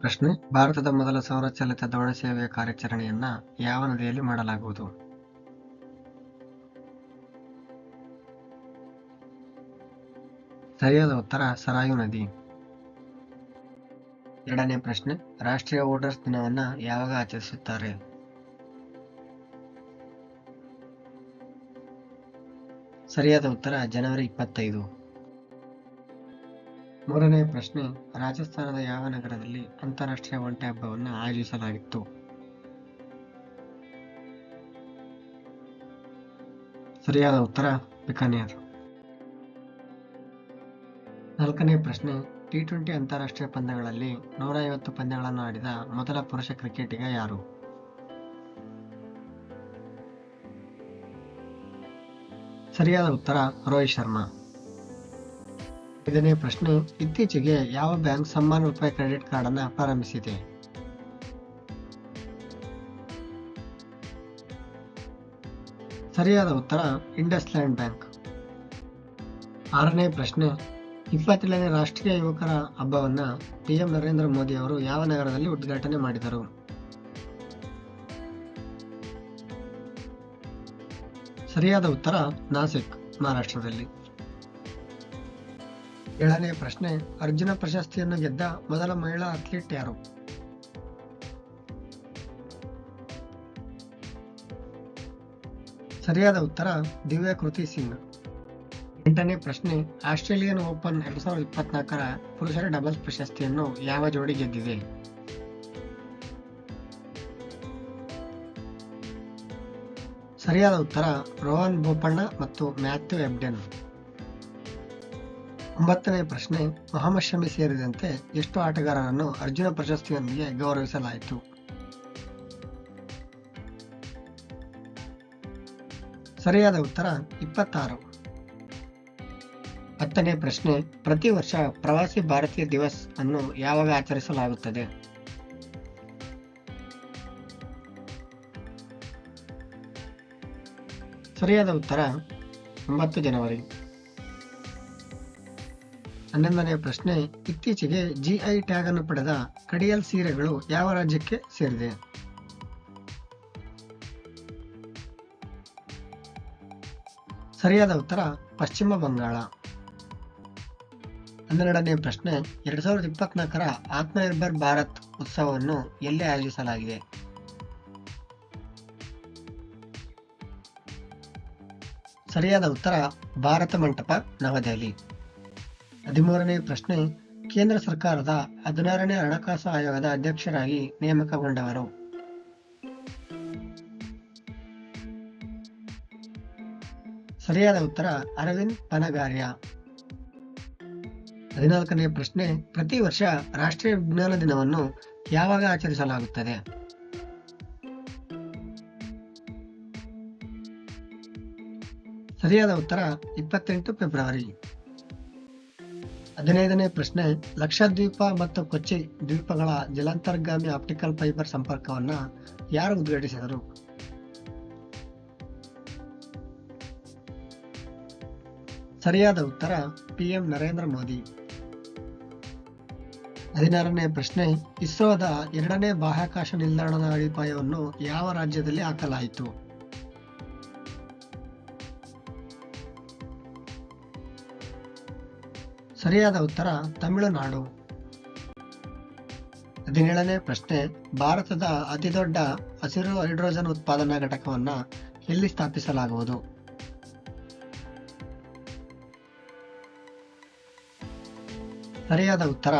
ಪ್ರಶ್ನೆ: ಭಾರತದ ಮೊದಲ ಸೌರ ಚಾಲಿತ ದೋಣಿ ಸೇವೆಯ ಕಾರ್ಯಾಚರಣೆಯನ್ನ ಯಾವ ನದಿಯಲ್ಲಿ ಮಾಡಲಾಗುವುದು? ಸರಿಯಾದ ಉತ್ತರ ಸರಾಯು ನದಿ. ಎರಡನೇ ಪ್ರಶ್ನೆ: ರಾಷ್ಟ್ರೀಯ ವೋಟರ್ಸ್ ದಿನವನ್ನ ಯಾವಾಗ ಆಚರಿಸುತ್ತಾರೆ? ಸರಿಯಾದ ಉತ್ತರ ಜನವರಿ 25. ಮೂರನೇ ಪ್ರಶ್ನೆ: ರಾಜಸ್ಥಾನದ ಯಾವ ನಗರದಲ್ಲಿ ಅಂತಾರಾಷ್ಟ್ರೀಯ ಒಂಟೆ ಹಬ್ಬವನ್ನು ಆಯೋಜಿಸಲಾಗಿತ್ತು? ಸರಿಯಾದ ಉತ್ತರ ಬಿಕಾನೇರ್. ನಾಲ್ಕನೇ ಪ್ರಶ್ನೆ: T20 ಅಂತಾರಾಷ್ಟ್ರೀಯ ಪಂದ್ಯಗಳಲ್ಲಿ 150 ಪಂದ್ಯಗಳನ್ನು ಆಡಿದ ಮೊದಲ ಪುರುಷ ಕ್ರಿಕೆಟಿಗ ಯಾರು? ಸರಿಯಾದ ಉತ್ತರ ರೋಹಿತ್ ಶರ್ಮಾ. ಐದನೇ ಪ್ರಶ್ನೆ: ಇತ್ತೀಚೆಗೆ ಯಾವ ಬ್ಯಾಂಕ್ ಸಮ್ಮಾನ್ ರೂಪಾಯಿ ಕ್ರೆಡಿಟ್ ಕಾರ್ಡ್ ಅನ್ನು ಪ್ರಾರಂಭಿಸಿದೆ? ಸರಿಯಾದ ಉತ್ತರ ಇಂಡಸ್ಲ್ಯಾಂಡ್ ಬ್ಯಾಂಕ್. ಆರನೇ ಪ್ರಶ್ನೆ: 27ನೇ ರಾಷ್ಟ್ರೀಯ ಯುವಕರ ಹಬ್ಬವನ್ನ PM ನರೇಂದ್ರ ಮೋದಿ ಅವರು ಯಾವ ನಗರದಲ್ಲಿ ಉದ್ಘಾಟನೆ ಮಾಡಿದರು? ಸರಿಯಾದ ಉತ್ತರ ನಾಸಿಕ್, ಮಹಾರಾಷ್ಟ್ರದಲ್ಲಿ. ಏಳನೇ ಪ್ರಶ್ನೆ: ಅರ್ಜುನ ಪ್ರಶಸ್ತಿಯನ್ನು ಗೆದ್ದ ಮೊದಲ ಮಹಿಳಾ ಅಥ್ಲೀಟ್ ಯಾರು? ಸರಿಯಾದ ಉತ್ತರ ದಿವ್ಯಾ ಕೃತಿ ಸಿಂಗ್. ಎಂಟನೇ ಪ್ರಶ್ನೆ: ಆಸ್ಟ್ರೇಲಿಯನ್ ಓಪನ್ 2024ರ ಪುರುಷರ ಡಬಲ್ಸ್ ಪ್ರಶಸ್ತಿಯನ್ನು ಯಾವ ಜೋಡಿ ಗೆದ್ದಿದೆ? ಸರಿಯಾದ ಉತ್ತರ ರೋಹನ್ ಬೋಪಣ್ಣ ಮತ್ತು ಮ್ಯಾಥ್ಯೂ ಎಬ್ಡೆನ್. 9ನೇ ಪ್ರಶ್ನೆ: ಮೊಹಮ್ಮದ್ ಶಮಿ ಸೇರಿದಂತೆ ಎಷ್ಟು ಆಟಗಾರರನ್ನು ಅರ್ಜುನ ಪ್ರಶಸ್ತಿಯೊಂದಿಗೆ ಗೌರವಿಸಲಾಯಿತು? ಸರಿಯಾದ ಉತ್ತರ 26. 10ನೇ ಪ್ರಶ್ನೆ: ಪ್ರತಿ ವರ್ಷ ಪ್ರವಾಸಿ ಭಾರತೀಯ ದಿವಸ್ ಅನ್ನು ಯಾವಾಗ ಆಚರಿಸಲಾಗುತ್ತದೆ? ಸರಿಯಾದ ಉತ್ತರ 9 ಜನವರಿ. 11ನೇ ಪ್ರಶ್ನೆ: ಇತ್ತೀಚೆಗೆ GI ಟ್ಯಾಗ್ ಅನ್ನು ಪಡೆದ ಕಡಿಯಲ್ ಸೀರೆಗಳು ಯಾವ ರಾಜ್ಯಕ್ಕೆ ಸೇರಿದೆ? ಸರಿಯಾದ ಉತ್ತರ ಪಶ್ಚಿಮ ಬಂಗಾಳ. 12ನೇ ಪ್ರಶ್ನೆ: 2024ರ ಆತ್ಮನಿರ್ಭರ್ ಭಾರತ್ ಉತ್ಸವವನ್ನು ಎಲ್ಲಿ ಆಯೋಜಿಸಲಾಗಿದೆ? ಸರಿಯಾದ ಉತ್ತರ ಭಾರತ ಮಂಟಪ, ನವದೆಹಲಿ. 13ನೇ ಪ್ರಶ್ನೆ: ಕೇಂದ್ರ ಸರ್ಕಾರದ 16ನೇ ಹಣಕಾಸು ಆಯೋಗದ ಅಧ್ಯಕ್ಷರಾಗಿ ನೇಮಕಗೊಂಡವರು? ಸರಿಯಾದ ಉತ್ತರ ಅರವಿಂದ್ ಪನಗಾರಿಯಾ. 14ನೇ ಪ್ರಶ್ನೆ: ಪ್ರತಿ ವರ್ಷ ರಾಷ್ಟ್ರೀಯ ವಿಜ್ಞಾನ ದಿನವನ್ನು ಯಾವಾಗ ಆಚರಿಸಲಾಗುತ್ತದೆ? ಸರಿಯಾದ ಉತ್ತರ 28 ಫೆಬ್ರವರಿ. 15ನೇ ಪ್ರಶ್ನೆ: ಲಕ್ಷದ್ವೀಪ ಮತ್ತು ಕೊಚ್ಚಿ ದ್ವೀಪಗಳ ಜಲಾಂತರ್ಗಾಮಿ ಆಪ್ಟಿಕಲ್ ಫೈಬರ್ ಸಂಪರ್ಕವನ್ನು ಯಾರು ಉದ್ಘಾಟಿಸಿದರು? ಸರಿಯಾದ ಉತ್ತರ PM ನರೇಂದ್ರ ಮೋದಿ. 16ನೇ ಪ್ರಶ್ನೆ: ಇಸ್ರೋದ 2ನೇ ಬಾಹ್ಯಾಕಾಶ ನಿಲ್ದಾಣದ ಅಡಿಪಾಯವನ್ನು ಯಾವ ರಾಜ್ಯದಲ್ಲಿ ಹಾಕಲಾಯಿತು? ಸರಿಯಾದ ಉತ್ತರ ತಮಿಳುನಾಡು. 17ನೇ ಪ್ರಶ್ನೆ: ಭಾರತದ ಅತಿದೊಡ್ಡ ಹಸಿರು ಹೈಡ್ರೋಜನ್ ಉತ್ಪಾದನಾ ಘಟಕವನ್ನು ಎಲ್ಲಿ ಸ್ಥಾಪಿಸಲಾಗುವುದು? ಸರಿಯಾದ ಉತ್ತರ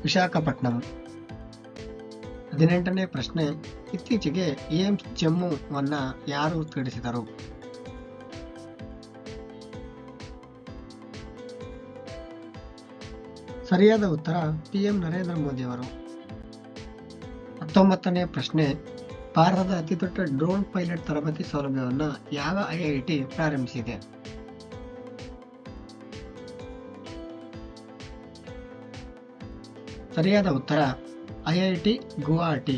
ವಿಶಾಖಪಟ್ಟಣಂ. 18ನೇ ಪ್ರಶ್ನೆ: ಇತ್ತೀಚೆಗೆ ಏಮ್ಸ್ ಜಮ್ಮುವನ್ನು ಯಾರು ಉದ್ಘಾಟಿಸಿದರು? ಸರಿಯಾದ ಉತ್ತರ PM ನರೇಂದ್ರ ಮೋದಿ ಅವರು. 19ನೇ ಪ್ರಶ್ನೆ: ಭಾರತದ ಅತಿದೊಡ್ಡ ಡ್ರೋನ್ ಪೈಲಟ್ ತರಬೇತಿ ಸೌಲಭ್ಯವನ್ನು ಯಾವ IIT ಪ್ರಾರಂಭಿಸಿದೆ? ಸರಿಯಾದ ಉತ್ತರ IIT ಗುವಾಹಟಿ.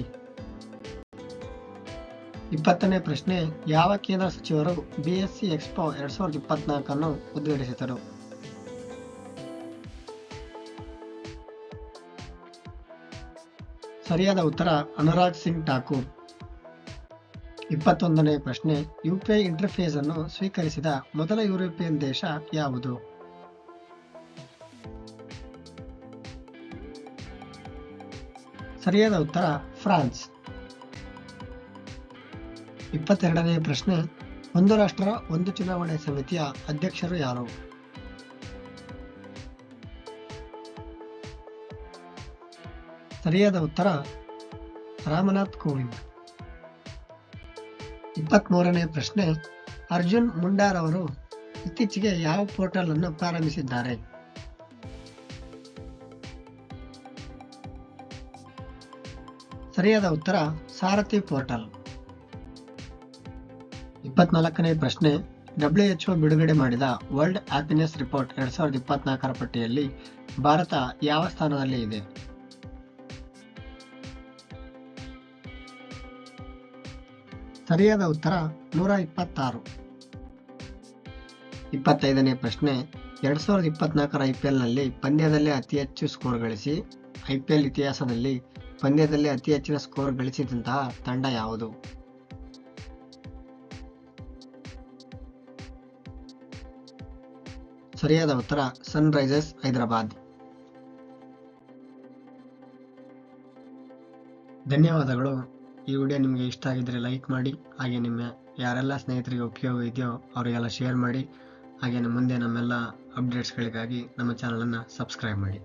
20ನೇ ಪ್ರಶ್ನೆ: ಯಾವ ಕೇಂದ್ರ ಸಚಿವರು BSc ಎಕ್ಸ್ಪೋ 2024 ಅನ್ನು ಉದ್ಘಾಟಿಸಿದರು? ಸರಿಯಾದ ಉತ್ತರ ಅನುರಾಗ್ ಸಿಂಗ್ ಠಾಕೂರ್. 21ನೇ ಪ್ರಶ್ನೆ, ಯುಪಿಐ ಇಂಟರ್ಫೇಸ್ ಅನ್ನು ಸ್ವೀಕರಿಸಿದ ಮೊದಲ ಯುರೋಪಿಯನ್ ದೇಶ ಯಾವುದು? ಸರಿಯಾದ ಉತ್ತರ ಫ್ರಾನ್ಸ್. 22ನೇ ಪ್ರಶ್ನೆ, ಒಂದು ರಾಷ್ಟ್ರ ಒಂದು ಚುನಾವಣೆ ಸಮಿತಿಯ ಅಧ್ಯಕ್ಷರು ಯಾರು? ಸರಿಯಾದ ಉತ್ತರ ರಾಮನಾಥ್ ಕೋವಿಂದ್. 23ನೇ ಪ್ರಶ್ನೆ, ಅರ್ಜುನ್ ಮುಂಡಾರ್ ಅವರು ಇತ್ತೀಚೆಗೆ ಯಾವ ಪೋರ್ಟಲ್ ಅನ್ನು ಪ್ರಾರಂಭಿಸಿದ್ದಾರೆ? ಸರಿಯಾದ ಉತ್ತರ ಸಾರಥಿ ಪೋರ್ಟಲ್. 24ನೇ ಪ್ರಶ್ನೆ, WHO ಬಿಡುಗಡೆ ಮಾಡಿದ ವರ್ಲ್ಡ್ ಹ್ಯಾಪಿನೆಸ್ ರಿಪೋರ್ಟ್ 2024ರ ಪಟ್ಟಿಯಲ್ಲಿ ಭಾರತ ಯಾವ ಸ್ಥಾನದಲ್ಲಿ ಇದೆ? ಸರಿಯಾದ ಉತ್ತರ 126. 25ನೇ ಪ್ರಶ್ನೆ, 2024ರ IPLನಲ್ಲಿ ಪಂದ್ಯದಲ್ಲೇ ಅತಿ ಹೆಚ್ಚು ಸ್ಕೋರ್ ಗಳಿಸಿ IPL ಇತಿಹಾಸದಲ್ಲಿ ಪಂದ್ಯದಲ್ಲಿ ಅತಿ ಹೆಚ್ಚಿನ ಸ್ಕೋರ್ ಗಳಿಸಿದಂತಹ ತಂಡ ಯಾವುದು? ಸರಿಯಾದ ಉತ್ತರ ಸನ್ ರೈಸರ್ಸ್ ಹೈದರಾಬಾದ್. ಧನ್ಯವಾದಗಳು. ಈ ವಿಡಿಯೋ ನಿಮಗೆ ಇಷ್ಟ ಆಗಿದ್ರೆ ಲೈಕ್ ಮಾಡಿ, ಹಾಗೆ ನಿಮ್ಮ ಯಾರೆಲ್ಲ ಸ್ನೇಹಿತರಿಗೆ ಉಪಯೋಗ ಇದೆಯೋ ಅವರಿಗೆಲ್ಲ ಶೇರ್ ಮಾಡಿ, ಹಾಗೆ ಮುಂದೆ ನಮ್ಮೆಲ್ಲ ಅಪ್ಡೇಟ್ಸ್ಗಳಿಗಾಗಿ ನಮ್ಮ ಚಾನಲನ್ನು ಸಬ್ಸ್ಕ್ರೈಬ್ ಮಾಡಿ.